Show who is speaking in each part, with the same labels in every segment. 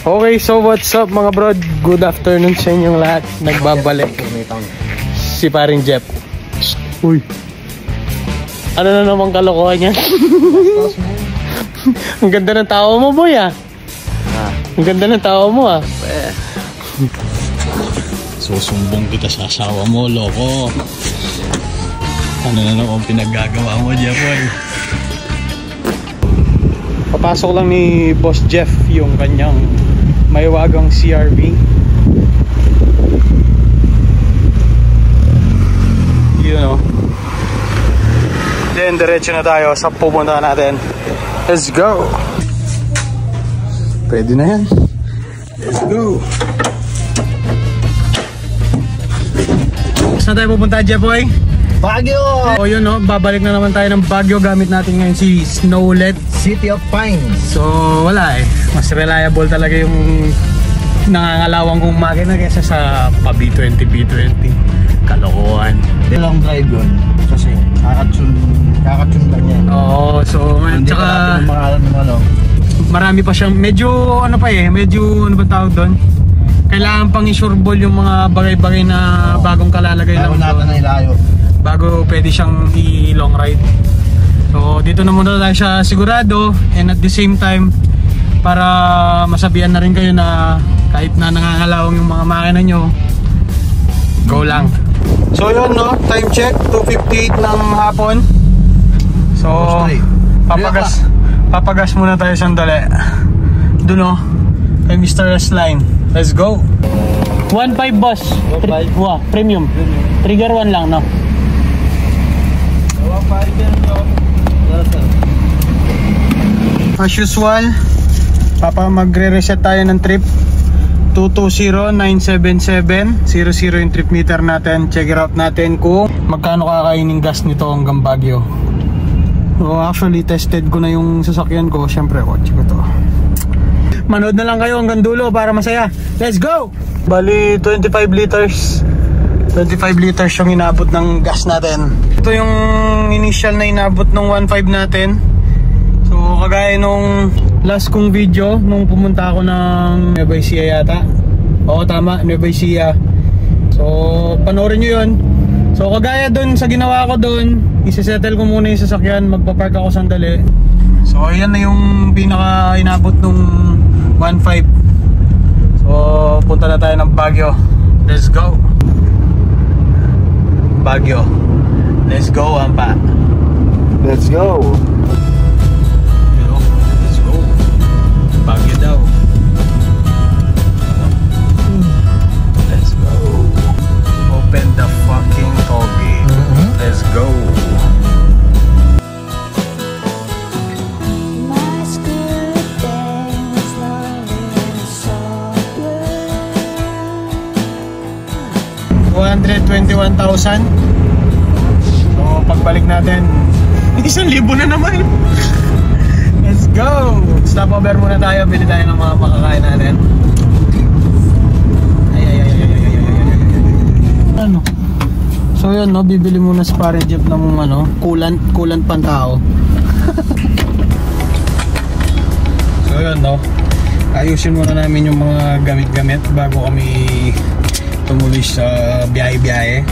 Speaker 1: Okay, so what's up mga bro? Good afternoon sa inyong lahat. Nagbabalik si paring Jeff. Uy, ano na naman kalokohan niya? Ang ganda ng tao mo, boy, ah. Ang ganda ng tao mo, ah. Susumbong kita sa asawa mo, loko. Ano na naman pinaggagawa mo, Jeff, boy? Papasok lang ni Boss Jeff yung kanyang maiwagang CRV. You know. Then diretso na tayo sa pupunta natin. Let's go. Pwede na yan. Let's go. Saan tayo pupunta, Jeff boy?
Speaker 2: Baguio!
Speaker 1: O yun, no? Babalik na naman tayo ng Baguio. Gamit natin ngayon si Snowlet
Speaker 2: City of Pines.
Speaker 1: So wala eh, mas reliable talaga yung nangangalawang kong makina kaysa sa pa B20, B20. Kalokohan.
Speaker 2: Long drive yun kasi kakatsun lang yan.
Speaker 1: Oo, so tsaka marami pa siyang medyo ano pa eh, medyo ano ba tawag doon? Kailangan pang i-sureball yung mga bagay-bagay na bagong kalalagay lang doon bago pwede siyang i-long ride. So dito na muna tayo siya sigurado, and at the same time para masabihan na rin kayo na kahit na nangangalawang yung mga makina nyo, go lang. So yun, no, time check 2:58 ng hapon. So papagas muna tayo sandali doon, no, kay Mr. S-Line. Let's go. 1.5 boss. 1.5? Wow, premium. Trigger 1 lang, no? As usual, magre-reset tayo ng trip. 220977 00 yung trip meter natin. Check it out natin kung magkano kakainin gas nito hanggang Baguio. So actually tested ko na yung sasakyan ko. Syempre kotse ko to. Manood na lang kayo hanggang dulo para masaya. Let's go! Bali 25 liters. 25 liters yung inabot ng gas natin. Ito yung initial na inabot ng 1.5 natin. So kagaya nung last kong video nung pumunta ako ng Nueva Ecija yata. Oo tama, Nueva Ecija. So panoorin nyo yun. So kagaya dun sa ginawa ko dun, isisettle ko muna yung sasakyan, magpapark ako sandali. So ayan na yung pinaka inabot nung 1.5. So punta na tayo ng Baguio. Let's go Baguio. Let's go, Ampa.
Speaker 2: Let's go.
Speaker 1: Let's go. Baguio daw. Let's go. Open the fucking toll gate. Let's go. $121,000. So pagbalik natin 1,000 na naman. Let's go. Stop over muna tayo, bili tayo ng mga makakain natin. Ano? So yun, no, bibili muna sa pare Jeep ng ano, coolant pantao. So yun, no, ayusin muna namin yung mga gamit-gamit bago kami tumuloy sa biyahe-biyahe.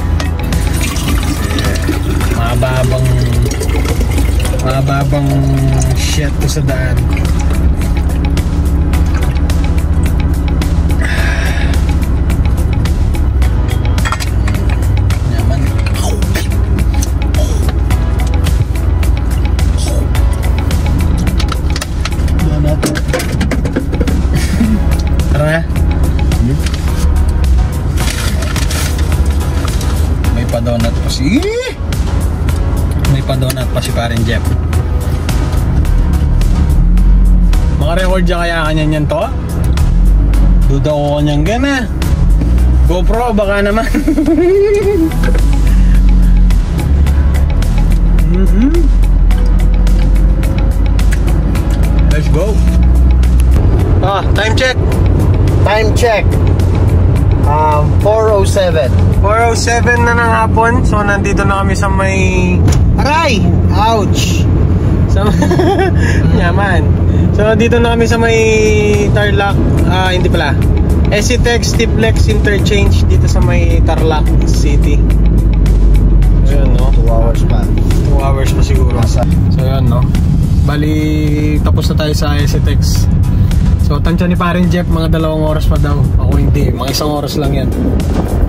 Speaker 1: Mababang shit ko sa daan. Yaman. Donut. Tara. May pa-donut pa si paring Jeff. Maka-record dyan kaya kanyan yan to? Duda ko kanyan gana. GoPro baka naman. Let's go. Time check.
Speaker 2: Time check. 4:07.
Speaker 1: 4:07 na ng hapon. So nandito na kami sa may... Aray! Ouch! Yaman. So dito na kami sa may Tarlac, hindi pala, SCTEX Tiplex Interchange dito sa may Tarlac City. So yun, no?
Speaker 2: 2 hours pa.
Speaker 1: 2 hours pa siguro. So yun, no? Bali, tapos na tayo sa SCTEX. So tansya ni parin Jeff, mga 2 oras pa daw. Ako hindi, mga 1 oras lang yan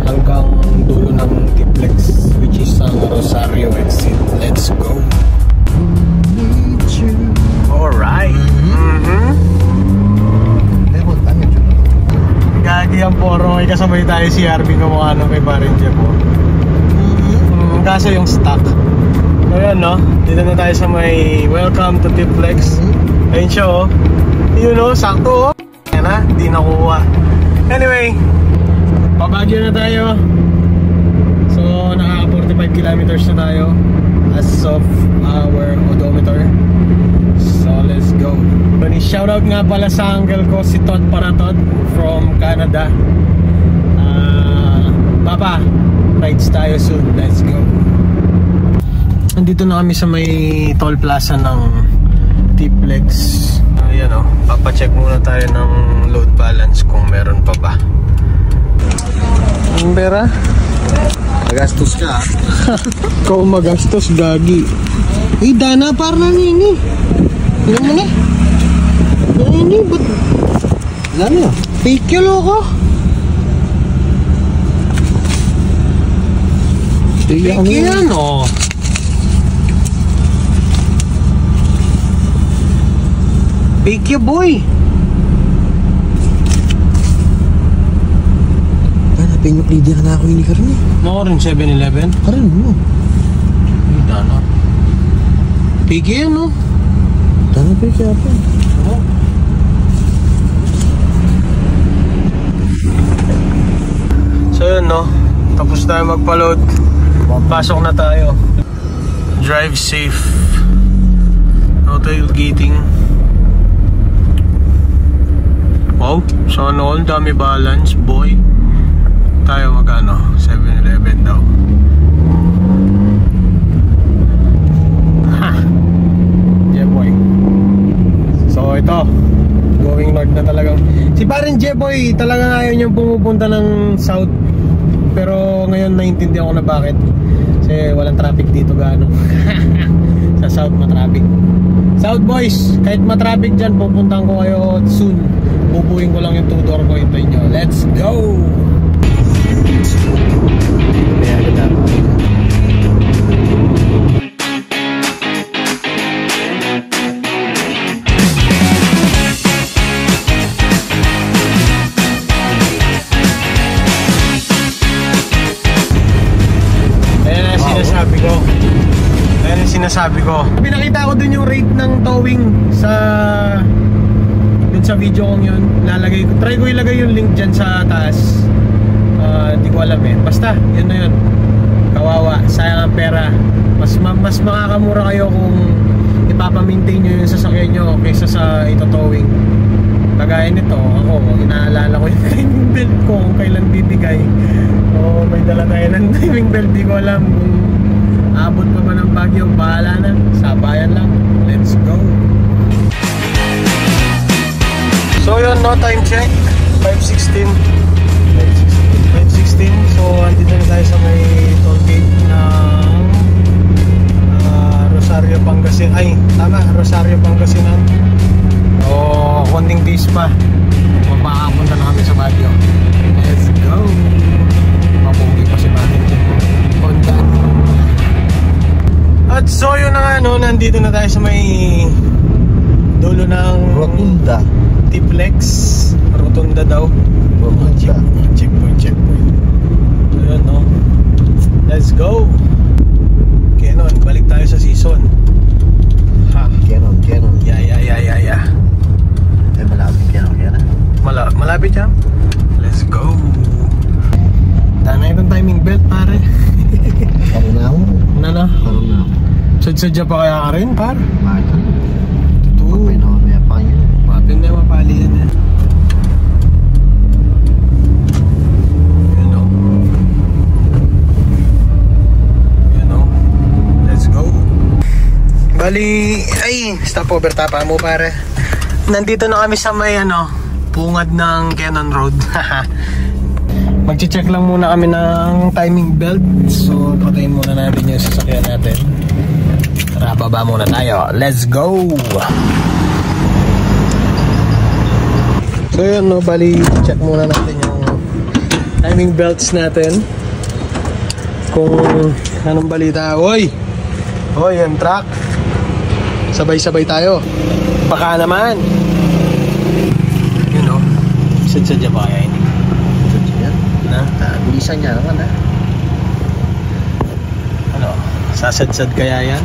Speaker 1: hanggang dulo ng Tiplex, which is ang Rosario exit. Let's go. Alright. Gagi ang poro. May kasabay tayo si RB kumukha ng kay parin Jeff. Kaso yung stock. So yun, no? Dito na tayo sa may welcome to Tiplex. Ayun siya, oh. Yun, oh, sakto, oh. Yan na, di nakuha. Anyway, pabagyo na tayo. So naka 45 kilometers na tayo as of our odometer. So let's go. Shoutout nga pala sa uncle ko, si Todd Paratod from Canada. Papa, rides tayo soon. Let's go. Nandito na kami sa may toll plaza ng Tiplex. Ayan, oh, papacheck muna tayo ng load balance kung meron pa ba. Ang pera?
Speaker 2: Magastos ka.
Speaker 1: Ikaw magastos, gagi. Dana, parang nanini. Ano mo na? Nanini, ba't?
Speaker 2: Ano yun?
Speaker 1: Fake yun, loko. Fake yan, oh. Fake ya, boy.
Speaker 2: Hanapin yung leader na ako ini karon eh.
Speaker 1: Ako rin 7-Eleven.
Speaker 2: Karon mo.
Speaker 1: Dana. Fake yan, no?
Speaker 2: Dana pa siya pa.
Speaker 1: Oo. So yun, no? Tapos tayo magpa-load. Pasok na tayo. Drive safe. No tailgating. Wow, sana all dami balance, boy. Tayo magano, 7-Eleven daw. Ha! Yeah, boy. So ito, going north na talagang. Si parin Jeboy, talagang ayaw niyang pumupunta ng south. Pero ngayon naintindihan ko na bakit. Kasi walang traffic dito gaano. Sa south matraffic. South boys, kahit matraffic dyan, pupuntahan ko kayo soon. Bubuhin ko lang yung 2-door ko, hintayin nyo. Let's go! Sinasabi ko. Pinakita ko dun yung rate ng towing dun sa video kong yun. Lalagay ko. Try ko ilagay yung link dyan sa taas. Di ko alam eh. Basta, yun na yun. Kawawa. Sayang ang pera. Mas makakamura kayo kung ipapamintain nyo yung sasakyan nyo kaysa sa itotowing. Kagaya nito, ako, inaalala ko yung timing belt ko kung kailan bibigay. O may dala tayo ng timing belt. Di ko alam kung abot pa ba ng Baguio, bahala na. Sabayan lang. Let's go. So yun, no, time check 5:16. 5:16. So andito na tayo sa may toll gate ng Rosario, Pangasinan. Ay, tama, Rosario, Pangasinan. O, konting days pa mapakapunta na kami sa Baguio. Let's go. Mapugi pa si Baguio. Honda. At so yun na nga, no, nandito na tayo sa may dulo ng
Speaker 2: Rotunda.
Speaker 1: Tiplex. Rotunda daw.
Speaker 2: Rotunda.
Speaker 1: Checkpoint. So yun, no. Let's go. Canon, balik tayo sa season. Ha.
Speaker 2: Canon.
Speaker 1: Yeah.
Speaker 2: Eh, malapit Canon.
Speaker 1: Malapit yan. Let's go. Tama itong timing belt, pare.
Speaker 2: Karoon na ako.
Speaker 1: Ano?
Speaker 2: Karoon na ako.
Speaker 1: Sadya pa kaya ka rin, par?
Speaker 2: Mata.
Speaker 1: Totoo.
Speaker 2: May nakamaya pa yun.
Speaker 1: Mapin na mapali yan eh. You know. Let's go. Bali, ay, stop over tapa mo, pare. nandito na kami sa may pungad ng Cannon Road. Magche-check lang muna kami ng timing belt. So patayin muna natin yung sasakyan natin. Tara, baba muna tayo. Let's go! So yun, bali check muna natin yung timing belts natin. Kung anong balita. Oy, yung truck. Sabay-sabay tayo. Baka naman. You know, sadya ba kaya ini? Sadya na? Bilisan niya naman sasadsad kaya yan?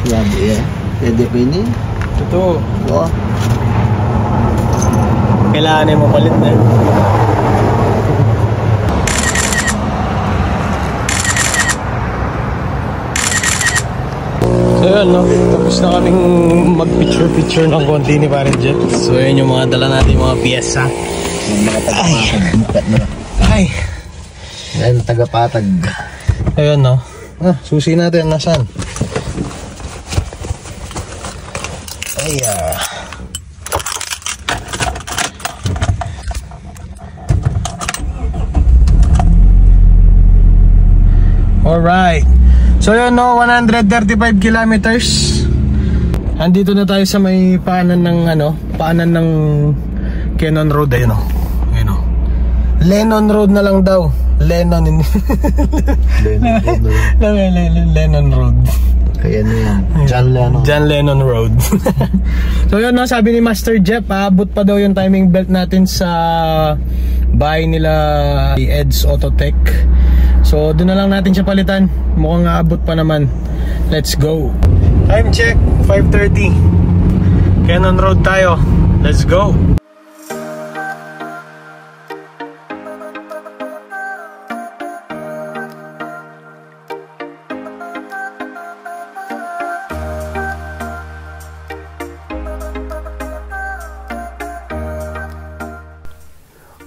Speaker 2: Yabi pwede pa ini?
Speaker 1: Totoo.
Speaker 2: Oo.
Speaker 1: Kailangan mo palit na. So yun, tapos na kaming mag-picture ng konti ni Parang Jet. So yun yung mga dala natin, mga piyesa.
Speaker 2: Mga tagapatag na.
Speaker 1: Ay!
Speaker 2: Yan, tagapatag.
Speaker 1: Ayun, susi natin, nasaan? Ay, alright. So yun, 135 kilometers. Andito na tayo sa may paanan ng Cannon Road. Ayun Lennon Road na lang daw. Lennon Road.
Speaker 2: Kaya yan. John Lennon Road.
Speaker 1: So yun, sabi ni Master Jeff, aabot pa daw yung timing belt natin sa bahay nila Eds Autotech. So doon na lang natin siya palitan. Mukhang aabot pa naman. Let's go. Time check, 5:30. Cannon Road tayo. Let's go.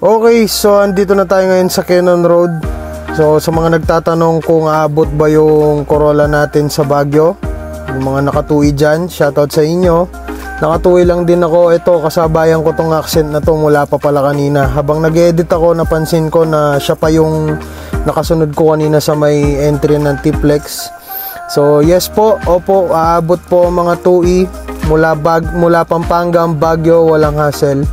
Speaker 1: Okay, so andito na tayo ngayon sa Cannon Road. So sa mga nagtatanong kung aabot ba yung Corolla natin sa Baguio, yung mga nakatuwi dyan, shoutout sa inyo. Nakatuwi lang din ako. Ito, kasabayan ko tong accent na to mula pa pala kanina. Habang nag-edit ako, napansin ko na siya pa yung nakasunod ko kanina sa may entry ng Tiplex. So yes po, opo, aabot po mga tuwi mula Pampanga ang Baguio, walang hassle.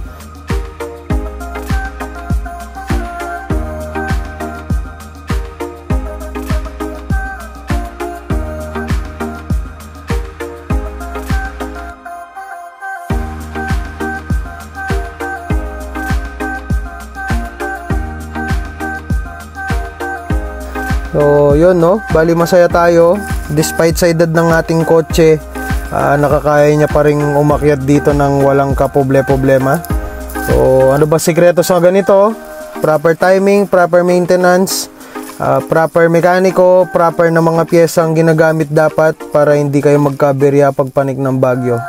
Speaker 1: So yun, bali masaya tayo. Despite sa edad ng ating kotse, nakakaya niya pa rin umakyat dito ng walang kapoble-problema. So ano ba sikreto sa ganito? Proper timing, proper maintenance, proper mekaniko, proper na mga piyesa ang ginagamit dapat para hindi kayo magkaberya pag panik ng bagyo.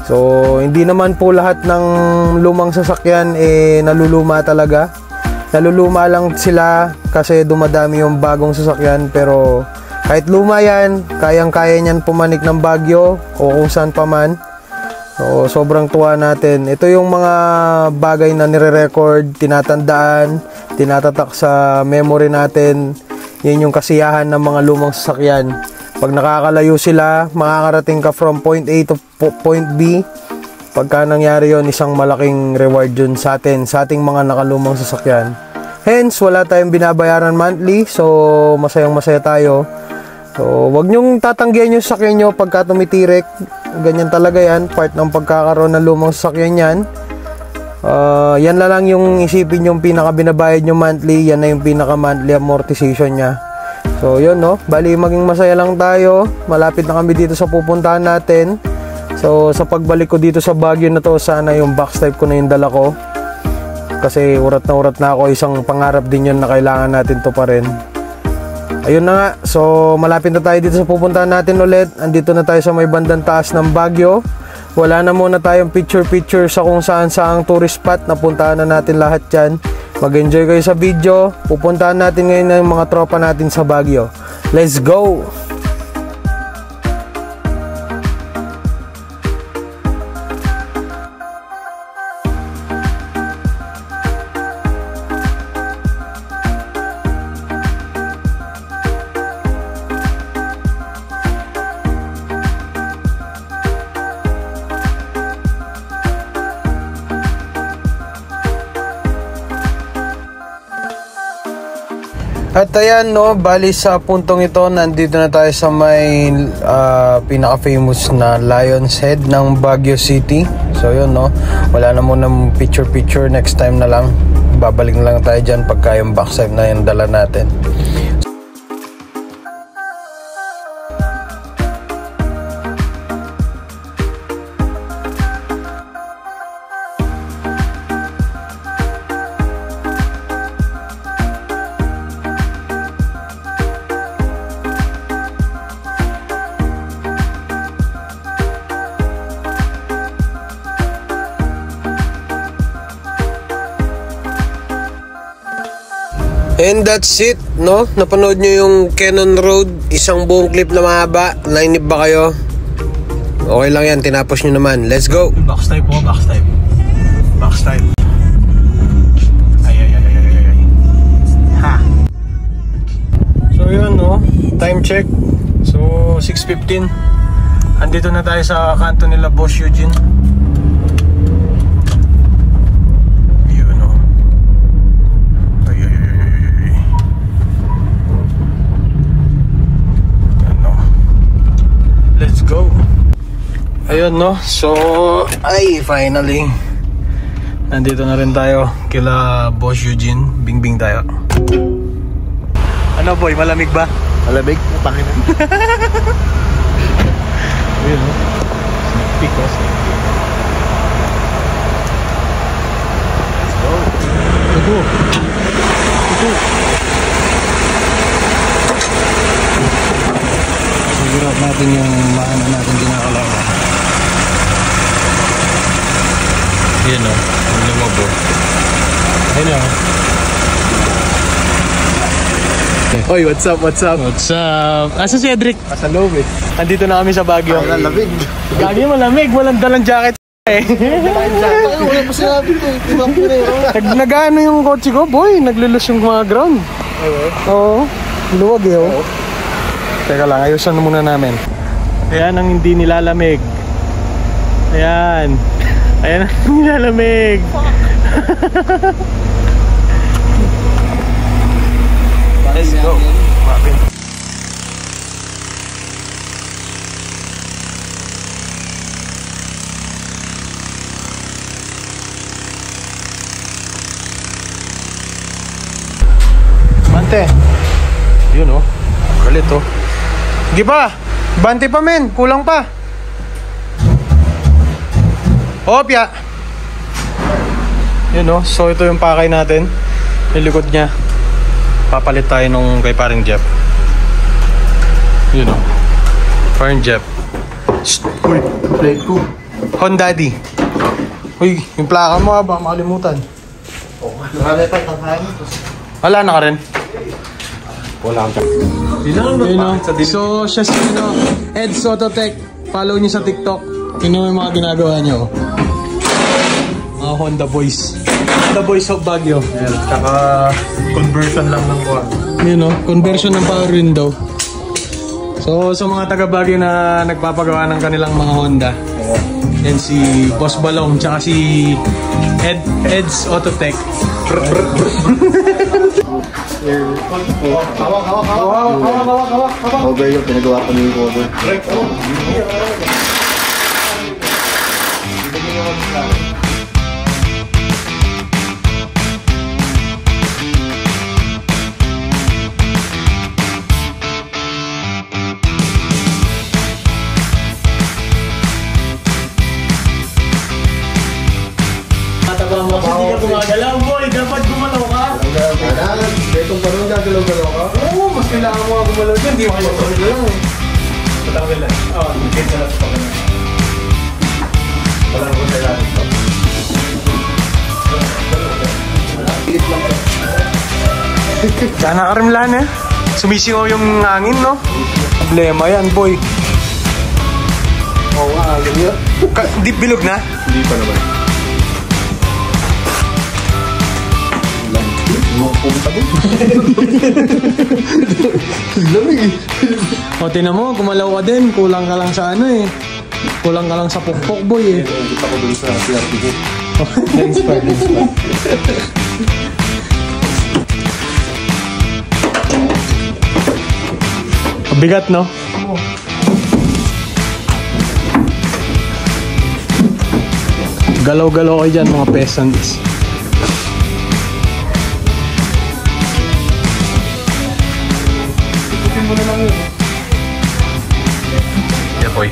Speaker 1: So hindi naman po lahat ng lumang sasakyan naluluma talaga. Naluluma lang sila kasi dumadami yung bagong sasakyan, pero kahit luma yan, kayang-kaya niyan pumanik ng bagyo o kung saan pa man. So sobrang tuwa natin. Ito yung mga bagay na nire-record, tinatandaan, tinatatak sa memory natin. Yan yung kasiyahan ng mga lumang sasakyan. Pag nakakalayo sila, makakarating ka from point A to point B. Pagka nangyari yon, isang malaking reward yun sa atin, sa ating mga nakalumang sasakyan. Hence, wala tayong binabayaran monthly, so masayang-masaya tayo. So, wag nyong tatanggihan yung sasakyan nyo pagka tumitirik. Ganyan talaga yan, part ng pagkakaroon ng lumang sasakyan yan. Yan na lang yung isipin yung pinaka-binabayad nyo monthly, yan na yung pinaka-monthly amortization nya. So yun, bali maging masaya lang tayo. Malapit na kami dito sa pupuntahan natin. So sa pagbalik ko dito sa Baguio na to, sana yung box type ko na yung dala ko, kasi urat na ako. Isang pangarap din yun na kailangan natin to pa rin. Ayun na nga, so malapit na tayo dito sa pupuntahan natin ulit. Andito na tayo sa may bandang taas ng Baguio. Wala na muna tayong picture sa kung saan saang tourist spot. Napuntahan na natin lahat yan. Mag-enjoy kayo sa video. Pupuntahan natin ngayon ng mga tropa natin sa Baguio. Let's go! At ayan no, bali sa puntong ito, nandito na tayo sa may pinaka-famous na Lion's Head ng Baguio City. So yun no, wala na muna picture, next time na lang. Babalik na lang tayo dyan pagka yung backside na yung dala natin. And that's it, no? Napanood nyo yung Cannon Road, isang buong clip na mahaba. Nainip ba kayo? Okay lang yan, tinapos nyo naman. Let's go! Backstype po, backstype. Backstype. Ay. Ha! So yun, no? Time check. So, 6:15. Andito na tayo sa kanto nila Boss Eugene. Go. Ayun no. So, finally nandito na rin tayo kila Boss Eugene. Bingbing tayo. Ano boy, malamig ba?
Speaker 2: Malamig? Pangin na.
Speaker 1: Ayun no. Picos. Let's go. Go. Sigurot natin yung maano natin kinakalawa. Yan o, ang lumabo. Ayun o. Oy, what's up? What's up? Asa si Edric?
Speaker 2: Asa loob eh.
Speaker 1: Andito na kami sa Baguio.
Speaker 2: Ay, lamig.
Speaker 1: Gagi malamig, walang dalang jacket eh.
Speaker 2: Wala mo sinabi ko eh.
Speaker 1: Nag-ano yung kotse ko, boy. Naglulus yung mga ground. Oo. Luwag eh oh. Teka lang, ayusan muna namin. Ayan ang hindi nilalamig. Ayan. Ayan ang hindi nilalamig. Let's go. Bante. Yun oh. Galit oh. Sige pa, bante pa men, kulang pa. Opya. Yun no, so ito yung pakay natin. Yung likod niya. Papalit tayo nung kay paring Jeff. Yun no, paring Jeff. Uy, plate ko Honda D. Uy, yung plaka mo ba, makalimutan. Wala na ka rin. Wala kang so, siya si Eds Autotech. Follow niyo sa TikTok. Tingnan mo yung mga ginagawa niyo. Mga Honda Boys. Honda Boys of Baguio.
Speaker 2: Ayan, tsaka conversion lang ng kuha.
Speaker 1: Yun o, conversion ng power window. So, sa mga taga Baguio na nagpapagawa ng kanilang mga Honda. Yan si Boss Balong, tsaka si Eds Autotech.
Speaker 2: Hawak. Cover yung pinagawa ko ng cover.
Speaker 1: Hindi ka gumagalaw boy, dapat gumalaw ka.
Speaker 2: Kailangan, itong parang gagalaw-galaw ka.
Speaker 1: Oo, Tapos kailangan mo nga gumalaw dyan, di mo kayo matulog lang eh.
Speaker 2: Patanggal lang. Oo, hindi sa lahat pa kami. Wala ko sa lahat ito.
Speaker 1: Sana karimlan eh. Sumisingaw yung hangin, no? Problema yan, boy.
Speaker 2: Oo, hangin yun.
Speaker 1: Di bilog na?
Speaker 2: Hindi pa naman. Pumunta mo? Lamig eh.
Speaker 1: O, tinan mo, gumalaw ka din. Kulang ka lang sa ano eh. Kulang ka lang sa pukpok, boy eh.
Speaker 2: Hindi pa ko dun sa CRT ko.
Speaker 1: Na-inspire. Bigat, no? Galaw-galaw kayo dyan, mga peasants. Ikutin mo na lang yun. Jepoy.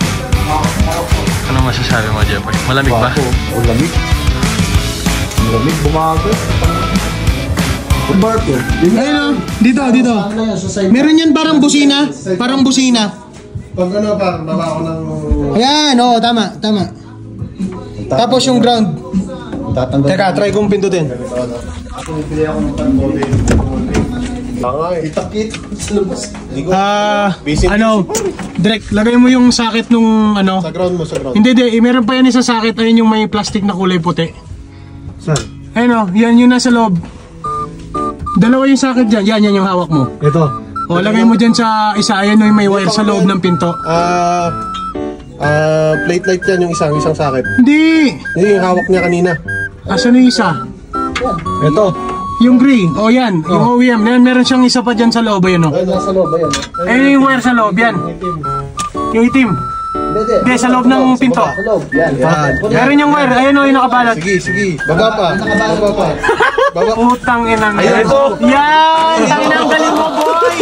Speaker 1: Ano masasabi mo, Jepoy? Malamig ba?
Speaker 2: Oo, lamig. Lamig, bumago. Barko.
Speaker 1: Ayun o, dito. Meron yan parang busina. Parang busina.
Speaker 2: Pag ano pa, baba ko ng...
Speaker 1: Ayan, oo, tama. Tapos yung ground.
Speaker 2: Tatanggal.
Speaker 1: Teka, try kong pindutin.
Speaker 2: Ako nipili ako ng panbole. Banga eh. Itakit sa labas.
Speaker 1: Direk, lagay mo yung socket nung ano.
Speaker 2: Sa ground mo, sa ground.
Speaker 1: Hindi, meron pa yan sa socket. Ayun yung may plastic na kulay puti.
Speaker 2: Saan?
Speaker 1: Ayun o, yan yung nasa loob. Dalawa yung socket dyan. Yan yung hawak mo.
Speaker 2: Ito.
Speaker 1: O, lagay mo dyan sa isa. Ayan yung may wire sa loob ng pinto.
Speaker 2: Plate light yan yung isang socket.
Speaker 1: Hindi!
Speaker 2: Yun yung hawak niya kanina.
Speaker 1: Asan yung isa?
Speaker 2: Ito.
Speaker 1: Yung green. O yan, yung OEM. Meron siyang isa pa dyan sa loob. Ayun o.
Speaker 2: Ay, nasa loob ba yan?
Speaker 1: Ayun yung wire sa loob. Yan. Yung itim. Hindi, sa loob ng pinto.
Speaker 2: Sa loob. Yan.
Speaker 1: Meron yung wire. Ayun o, yung nakabalat.
Speaker 2: Sige. Baba pa. Baba.
Speaker 1: Putang inang.
Speaker 2: Ayun, ito.
Speaker 1: Yan! Tangina, ang galing mo, boy!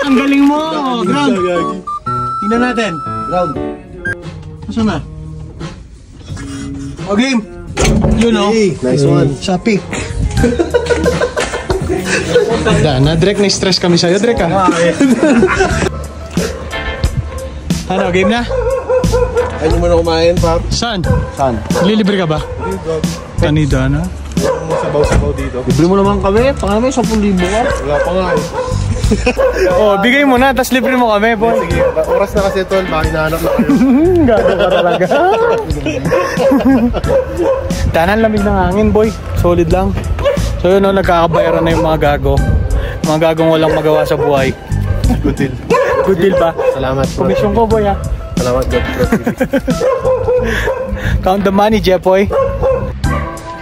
Speaker 1: Ang galing mo. Ground. Tingnan natin.
Speaker 2: Ground.
Speaker 1: Saan na? O, game. Yun o.
Speaker 2: Nice one.
Speaker 1: Sa pick. Na-Drek, na-stress kami sa'yo, Drek ha? Ano, game na?
Speaker 2: Ayun mo na kumain, Pap.
Speaker 1: Saan?
Speaker 2: Saan?
Speaker 1: Lilibre ka ba? Kanida na?
Speaker 2: Sabaw-sabaw dito.
Speaker 3: Libre mo naman kami, pang namin 10,000 ka.
Speaker 2: Wala pa nga eh.
Speaker 1: Oh, bigay mo na, tapos libre mo kami, boy.
Speaker 2: Sige, oras na kasi ito, baka hinahanap na kayo.
Speaker 1: Gago ka talaga. Tanan, lamig ng hangin, boy. Solid lang. So yun, no, nagkakabayaran na yung mga gago. Mga gagong walang magawa sa buhay.
Speaker 2: Good deal.
Speaker 1: Good deal ba?
Speaker 2: Salamat.
Speaker 1: Komisyon ko, boy, ha?
Speaker 2: Salamat, God.
Speaker 1: Count the money, Jepoy.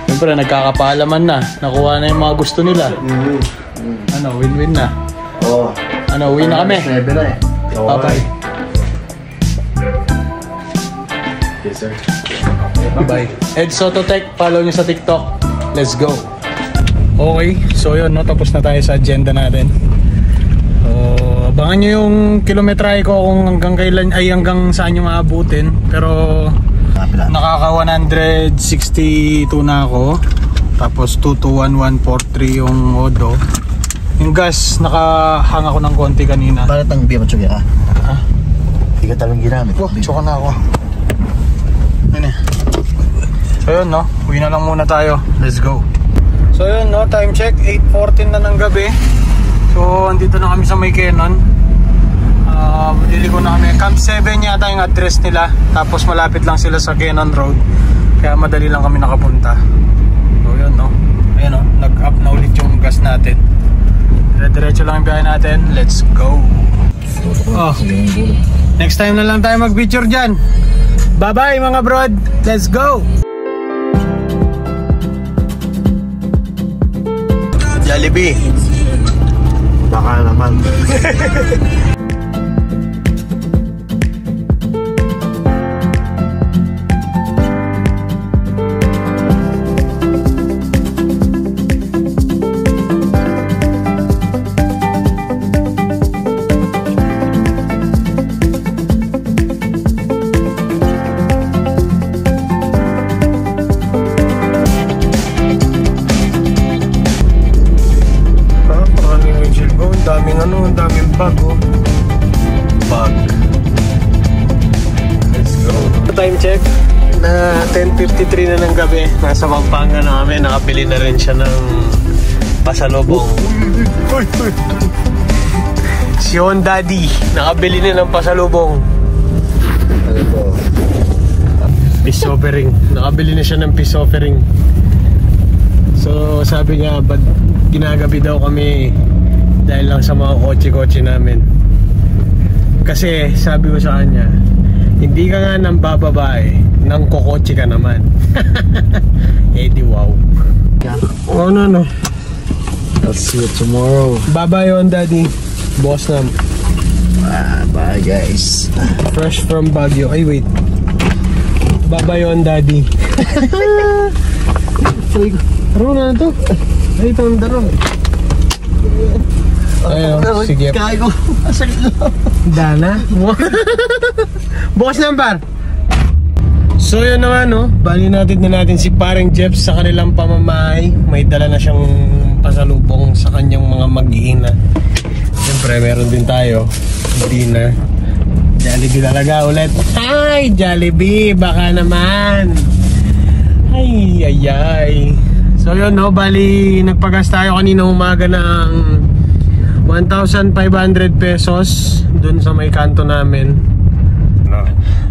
Speaker 1: Siyempre, nagkakapaalaman na. Nakuha na yung mga gusto nila. Ano, win-win na.
Speaker 2: Oo.
Speaker 1: Ano, win na kami.
Speaker 3: 9 na eh.
Speaker 1: Bye-bye.
Speaker 2: Yes, sir.
Speaker 1: Bye-bye. Ed Sototech, follow nyo sa TikTok. Let's go. Okay, so yun, no, tapos na tayo sa agenda natin. So, abangan nyo yung kilometrahe ko kung hanggang kailan ay hanggang saan yung aabutin. Pero nakaka 162 na ako. Tapos 221,143 yung odo. Yung gas, nakahang ako ng konti kanina.
Speaker 3: Bakit ang biya matsugi ka? Ha? Hindi ka talong ginamit.
Speaker 1: Oh, tsuka na ako. Yun eh. So yun, no, uwi na lang muna tayo. Let's go. So yun, no, time check, 8:14 na ng gabi. So andito na kami sa May Kenon. Liliko na kami. Camp 7 yata yung address nila. Tapos malapit lang sila sa Kenon Road. Kaya madali lang kami nakapunta. So yun, no. Ayan, no, nag-up na ulit yung gas natin. Diretso lang yung biyahe natin. Let's go. Oh, next time na lang tayo mag-picture dyan. Bye-bye mga brod. Let's go.
Speaker 2: Jollibee. Baka naman.
Speaker 1: bag oh. Bag. Let's go. Time check na 10:53 na ng gabi. Nasa Pampanga na kami. Nakabili na rin siya ng pasalubong. Si Yon Daddy nakabili na ng pasalubong.
Speaker 3: Ano to?
Speaker 1: Peace offering. Nakabili na siya ng peace offering. So sabi niya, ba't ginagabi daw kami dahil lang sa mga kotse-kotse namin. Kasi sabi ko sa kanya, hindi ka nga nang bababae, nang kokotse ka naman. Eh di wow. Oh no.
Speaker 3: I'll see you tomorrow.
Speaker 1: Bye-bye Yon Daddy. Boss na.
Speaker 3: Bye guys.
Speaker 1: Fresh from Baguio. Ay wait. Bye-bye Yon Daddy. Taro na to. Ay ito ang taro. Ayun, sige.
Speaker 3: Kaya ko. Asakit lang.
Speaker 1: Dana. Bukas number. So yun naman no. Bali natin si paring Jeff sa kanilang pamamahay. May dala na siyang pasalubong sa kanyang mga mag-iina. Siyempre meron din tayo dinner. Jollibee talaga ulit. Hi Jollibee, baka naman. Ay. So yun no, bali nagpagas tayo kanina umaga ng 1,500 pesos dun sa may kanto namin.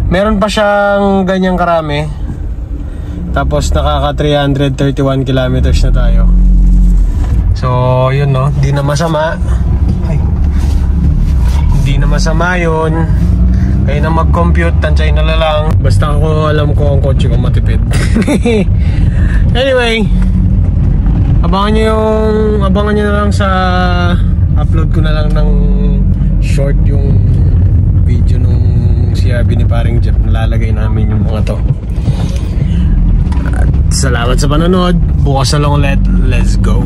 Speaker 1: Meron pa siyang ganyang karami. Tapos nakaka 331 kilometers na tayo. So yun no, di na masama. Hindi na masama yun. Kaya na mag-compute, tansay na lang. Basta ako alam ko ang kotse ko matipid. Anyway, abangan nyo na lang sa upload ko na lang ng short yung video nung CRV ni paring Jeff. Nalalagay namin yung mga to. At salamat sa panonood. Bukas na lang ulit. Let's go.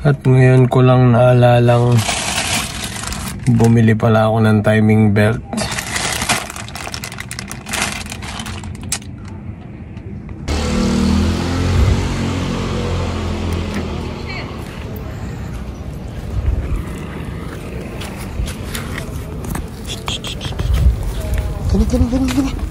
Speaker 1: At ngayon ko lang naalalang bumili pala ako ng timing belt.
Speaker 3: Gani.